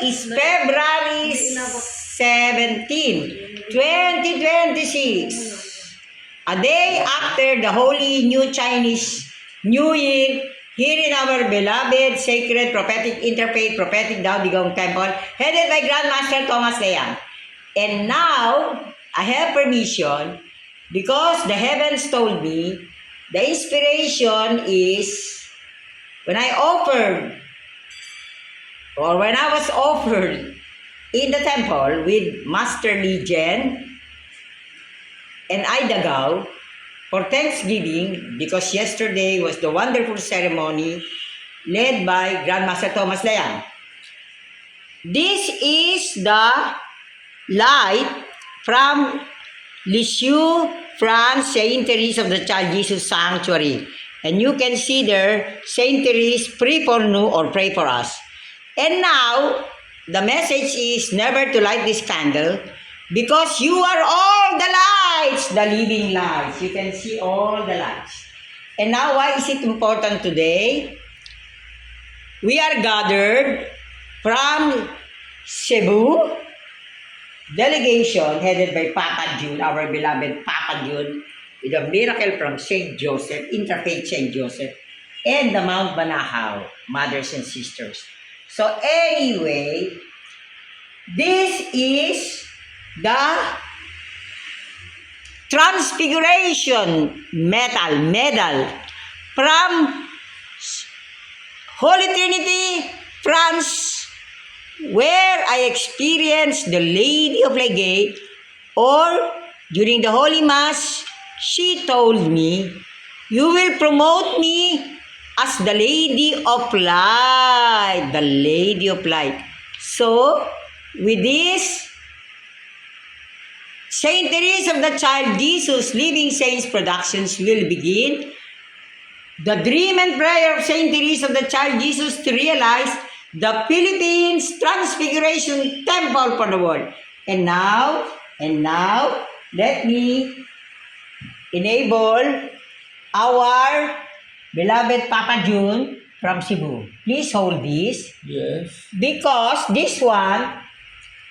is February 17, 2026. A day after the Holy New Chinese New Year, here in our beloved sacred prophetic interfaith prophetic Dao Digong Temple, headed by Grandmaster Thomas Leang. And now, I have permission because the heavens told me the inspiration is when I was offered in the temple with Master Li Jen and Ida Gao for Thanksgiving, because yesterday was the wonderful ceremony led by Grandmaster Thomas Leang. This is the light from Lisieux, France, Saint Therese of the Child Jesus Sanctuary. And you can see there, Saint Therese, pray for nous or pray for us. And now, the message is never to light this candle because you are all the lights, the living lights. You can see all the lights. And now, why is it important today? We are gathered from Cebu, delegation headed by Papa June, our beloved Papa June, with a miracle from St. Joseph, Interfaith St. Joseph, and the Mount Banahaw, mothers and sisters. So anyway, this is the Transfiguration medal from Holy Trinity, France, where I experienced the Lady of Light, or during the Holy Mass, she told me, you will promote me as the Lady of Light, the Lady of Light. So, with this, Saint Therese of the Child Jesus Living Saints Productions will begin the dream and prayer of Saint Therese of the Child Jesus to realize the Philippines Transfiguration Temple for the world. And now, let me enable our beloved Papa June from Cebu. Please hold this. Yes. Because this one